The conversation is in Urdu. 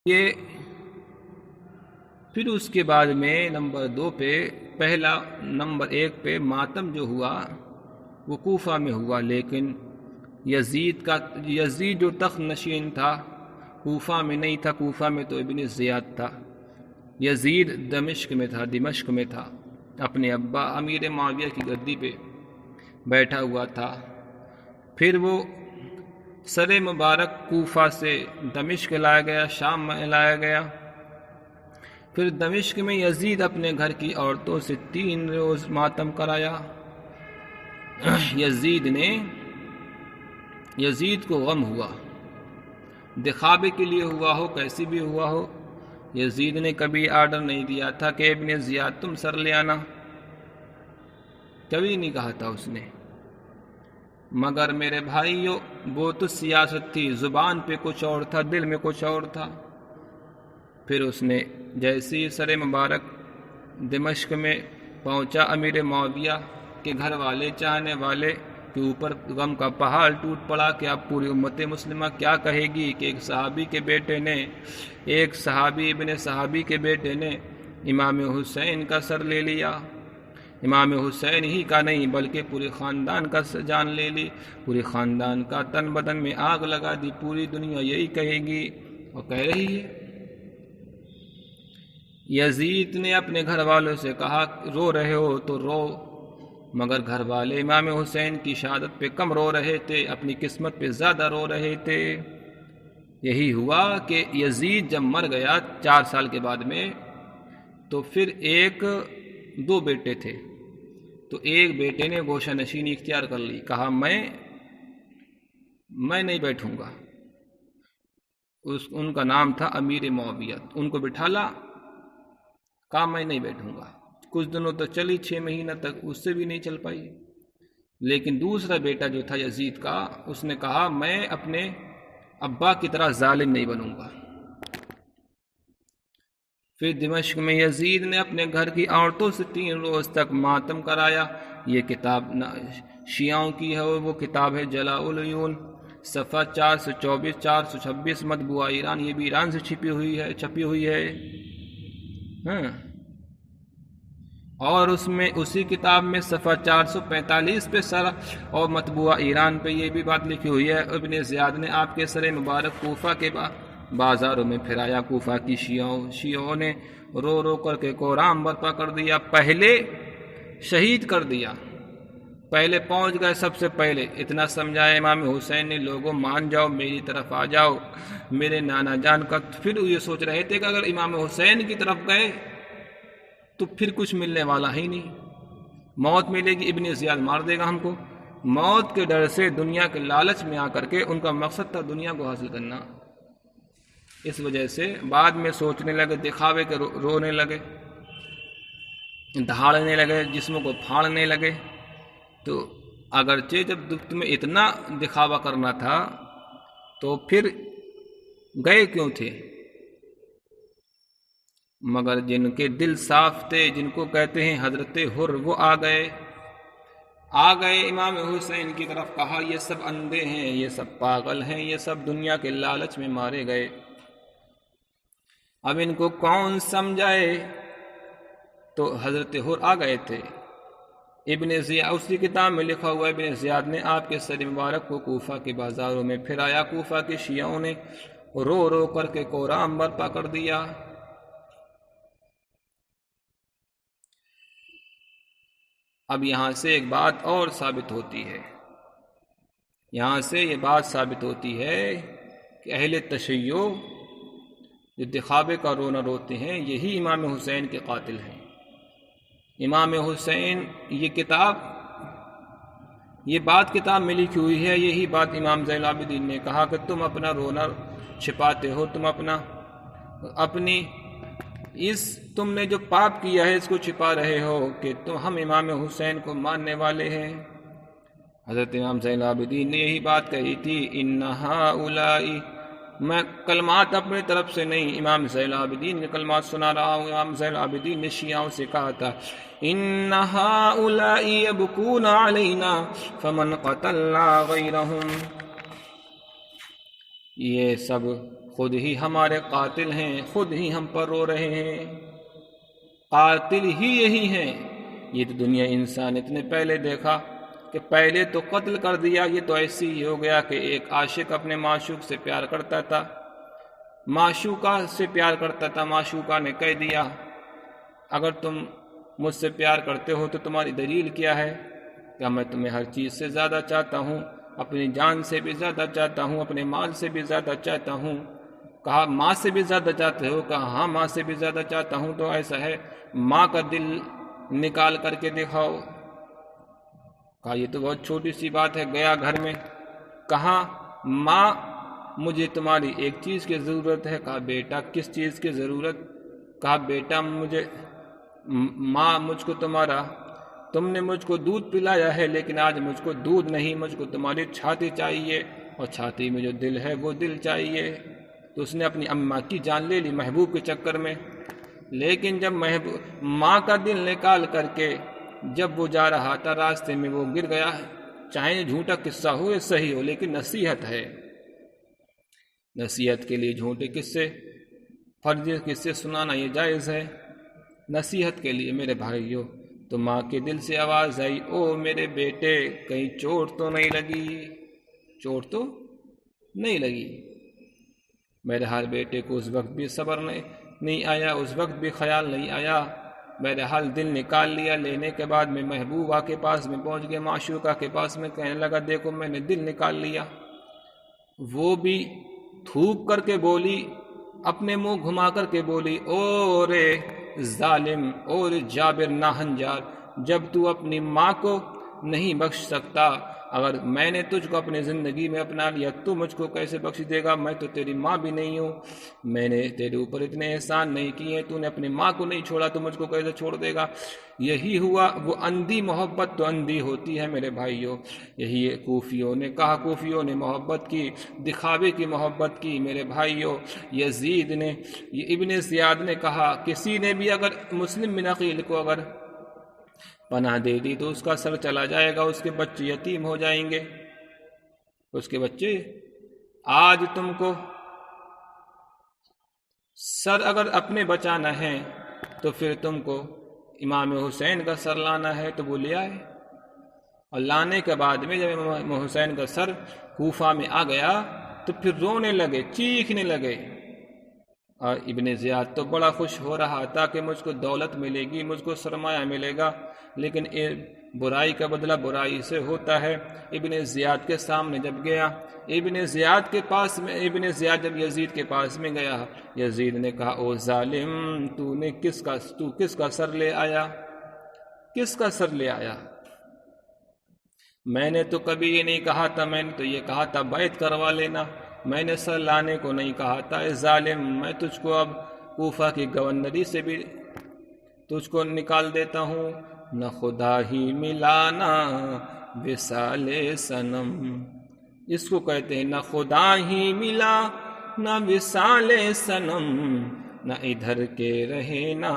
یہ پھر اس کے بعد میں نمبر 2 پہ نمبر 1 پہ ماتم جو ہوا وہ کوفہ میں ہوا، لیکن یزید جو تخت نشین تھا کوفہ میں نہیں تھا، کوفہ میں تو ابن زیاد تھا، یزید دمشق میں تھا، اپنے ابا امیر معاویہ کی گدی پہ بیٹھا ہوا تھا۔ پھر وہ سر مبارک کوفہ سے دمشق لایا گیا، شام میں لایا گیا۔ پھر دمشق میں یزید اپنے گھر کی عورتوں سے 3 روز ماتم کرایا۔ یزید کو غم ہوا، دکھاوے کے لیے ہوا ہو، کیسی بھی ہوا ہو، یزید نے کبھی آرڈر نہیں دیا تھا کہ ابن زیاد تم سر لے آنا، کبھی نہیں کہا تھا اس نے۔ مگر میرے بھائیو وہ تو سیاست تھی، زبان پہ کچھ اور تھا، دل میں کچھ اور تھا۔ پھر اس نے جیسے ہی سر مبارک دمشق میں پہنچا، امیر معاویہ کے گھر والے چاہنے والے کے اوپر غم کا پہاڑ ٹوٹ پڑا کہ اب پوری امت مسلمہ کیا کہے گی کہ ایک صحابی ابن صحابی کے بیٹے نے امام حسین کا سر لے لیا، امام حسین ہی کا نہیں بلکہ پورے خاندان کا جان لے لی، پورے خاندان کا تن بدن میں آگ لگا دی، پوری دنیا یہی کہے گی اور کہہ رہی ہے۔ یزید نے اپنے گھر والوں سے کہا رو رہے ہو تو رو، مگر گھر والے امام حسین کی شہادت پہ کم رو رہے تھے، اپنی قسمت پہ زیادہ رو رہے تھے۔ یہی ہوا کہ یزید جب مر گیا 4 سال کے بعد میں، تو پھر 2 بیٹے تھے، تو ایک بیٹے نے گوشہ نشینی اختیار کر لی، کہا میں نہیں بیٹھوں گا، ان کا نام تھا امیر معاویہ، ان کو بٹھالا، کہا میں نہیں بیٹھوں گا۔ کچھ دنوں تو چلی، 6 مہینہ تک اس سے بھی نہیں چل پائی، لیکن دوسرا بیٹا جو تھا یزید کا، اس نے کہا میں اپنے ابا کی طرح ظالم نہیں بنوں گا۔ پھر دمشق میں یزید نے اپنے گھر کی عورتوں سے 3 روز تک ماتم کرایا۔ یہ کتاب شیعوں کی ہے، وہ کتاب ہے جلاء العیون، صفحہ 424 426، مطبوعہ ایران، یہ بھی ایران سے چھپی ہوئی ہے ہاں۔ اور اسی کتاب میں صفحہ 445 پہ اور مطبوعہ ایران پہ یہ بھی بات لکھی ہوئی ہے، ابن زیاد نے آپ کے سر مبارک کوفہ کے بازاروں میں پھرایا، کوفہ کی شیعوں نے رو رو کر کے کوہرام برپا کر دیا، پہلے شہید کر دیا، پہلے پہنچ گئے سب سے پہلے، اتنا سمجھایا امام حسین نے لوگوں مان جاؤ، میری طرف آ جاؤ، میرے نانا جان کا۔ پھر یہ سوچ رہے تھے کہ اگر امام حسین کی طرف گئے تو پھر کچھ ملنے والا ہی نہیں، موت ملے گی، ابن زیاد مار دے گا ہم کو۔ موت کے ڈر سے دنیا کے لالچ میں آ کر کے ان کا مقصد تھا دنیا کو حاصل کرنا، اس وجہ سے بعد میں سوچنے لگے، دکھاوے کے رونے لگے، دھاڑنے لگے، جسموں کو پھاڑنے لگے۔ تو اگرچہ جب تمہیں اتنا دکھاوا کرنا تھا تو پھر گئے کیوں تھے؟ مگر جن کے دل صاف تھے، جن کو کہتے ہیں حضرت حر، وہ آ گئے امام حسین کی طرف، کہا یہ سب اندھے ہیں، یہ سب پاگل ہیں، یہ سب دنیا کے لالچ میں مارے گئے، اب ان کو کون سمجھائے؟ تو حضرت حر آ گئے تھے۔ ابن زیاد، اسی کتاب میں لکھا ہوا ہے، ابن زیاد نے آپ کے سر مبارک کو کوفہ کے بازاروں میں پھرایا، کوفہ کے شیعوں نے رو رو کر کے کوہرام برپا کر دیا۔ اب یہاں سے ایک بات اور ثابت ہوتی ہے، یہاں سے یہ بات ثابت ہوتی ہے کہ اہل تشیع جو دکھاوے کا رونا روتے ہیں، یہی امام حسین کے قاتل ہیں۔ امام حسین، یہ بات کتاب میں لکھی ہوئی ہے، یہی بات امام زین العابدین نے کہا کہ تم اپنا رونا چھپاتے ہو، تم نے جو پاپ کیا ہے اس کو چھپا رہے ہو کہ ہم امام حسین کو ماننے والے ہیں۔ حضرت امام زین العابدین نے یہی بات کہی تھی، ان ہؤلاء، میں کلمات اپنی طرف سے نہیں، امام زین العابدین نے کلمات سنا رہا ہوں۔ امام زین العابدین نے شیعوں سے کہا تھا، ان ہؤلاء یبکون علینا فمن قتلنا غیرہم، یہ سب خود ہی ہمارے قاتل ہیں، خود ہی ہم پر رو رہے ہیں، قاتل ہی یہی ہیں۔ یہ تو دنیا انسانیت نے پہلے دیکھا کہ پہلے تو قتل کر دیا۔ یہ تو ایسی ہی ہو گیا کہ ایک عاشق اپنے معشوق سے پیار کرتا تھا، معشوقہ سے پیار کرتا تھا، معشوقہ نے کہہ دیا اگر تم مجھ سے پیار کرتے ہو تو تمہاری دلیل کیا ہے؟ کہ میں تمہیں ہر چیز سے زیادہ چاہتا ہوں، اپنی جان سے بھی زیادہ چاہتا ہوں، اپنے مال سے بھی زیادہ چاہتا ہوں۔ کہا ماں سے بھی زیادہ چاہتے ہو؟ کہا ہاں ماں سے بھی زیادہ چاہتا ہوں۔ تو ایسا ہے ماں کا دل نکال کر کے دکھاؤ۔ کہا یہ تو بہت چھوٹی سی بات ہے۔ گیا گھر میں، کہا ماں مجھے تمہاری ایک چیز کی ضرورت ہے۔ کہا بیٹا کس چیز کی ضرورت؟ کہا بیٹا ماں مجھ کو تم نے مجھ کو دودھ پلایا ہے، لیکن آج مجھ کو دودھ نہیں، مجھ کو تمہاری چھاتی چاہیے، اور چھاتی میں جو دل ہے وہ دل چاہیے۔ تو اس نے اپنی اماں کی جان لے لی محبوب کے چکر میں۔ لیکن جب ماں کا دل نکال کر کے جب وہ جا رہا تھا راستے میں وہ گر گیا، چاہے جھوٹا قصہ ہو یا صحیح ہو، لیکن نصیحت ہے، نصیحت کے لیے جھوٹے قصے فرضی قصے سنانا یہ جائز ہے۔ نصیحت کے لیے میرے بھائیوں، تو ماں کے دل سے آواز آئی او میرے بیٹے کہیں چوٹ تو نہیں لگی؟ چوٹ تو نہیں لگی۔ میرے ہر بیٹے کو اس وقت بھی صبر نہیں آیا، اس وقت بھی خیال نہیں آیا۔ میرے حال دل نکال لیا۔ لینے کے بعد میں محبوبہ کے پاس میں پہنچ گیا، معشوقہ کے پاس میں، کہنے لگا دیکھو میں نے دل نکال لیا۔ وہ بھی تھوک کر کے بولی، اپنے منہ گھما کر کے بولی او رے ظالم، او رے جابر ناہنجار، جب تو اپنی ماں کو نہیں بخش سکتا، اگر میں نے تجھ کو اپنی زندگی میں اپنا لیا تو مجھ کو کیسے بخش دے گا؟ میں تو تیری ماں بھی نہیں ہوں، میں نے تیرے اوپر اتنے احسان نہیں کیے، تو نے اپنی ماں کو نہیں چھوڑا تو مجھ کو کیسے چھوڑ دے گا؟ یہی ہوا، وہ اندھی محبت تو اندھی ہوتی ہے میرے بھائیوں۔ یہی کوفیوں نے کہا، کوفیوں نے محبت کی، دکھاوے کی محبت کی میرے بھائیوں۔ یزید نے، ابن زیاد نے کہا کسی نے بھی اگر مسلم بن عقیل کو اگر پناہ دے دی تو اس کا سر چلا جائے گا، اس کے بچے یتیم ہو جائیں گے، اس کے بچے۔ آج تم کو سر اگر اپنے بچانا ہے تو پھر تم کو امام حسین کا سر لانا ہے تو وہ لے آئے، اور لانے کے بعد میں جب امام حسین کا سر کوفہ میں آ گیا تو پھر رونے لگے، چیخنے لگے، اور ابن زیاد تو بڑا خوش ہو رہا تھا کہ مجھ کو دولت ملے گی، مجھ کو سرمایہ ملے گا، لیکن برائی کا بدلہ برائی سے ہوتا ہے۔ ابن زیاد کے سامنے جب گیا، ابن زیاد کے پاس میں، ابن زیاد جب یزید کے پاس میں گیا، یزید نے کہا او ظالم تو کس کا سر لے آیا؟ کس کا سر لے آیا؟ میں نے تو کبھی یہ نہیں کہا تھا، میں نے تو یہ کہا تھا بیعت کروا لینا، میں نے سر لانے کو نہیں کہا تھا۔ اے ظالم میں تجھ کو اب کوفہ کی گورنری سے بھی تجھ کو نکال دیتا ہوں۔ نہ خدا ہی ملا نہ وصال صنم، اس کو کہتے ہیں نہ خدا ہی ملا نہ وصال صنم، نہ ادھر کے رہے نہ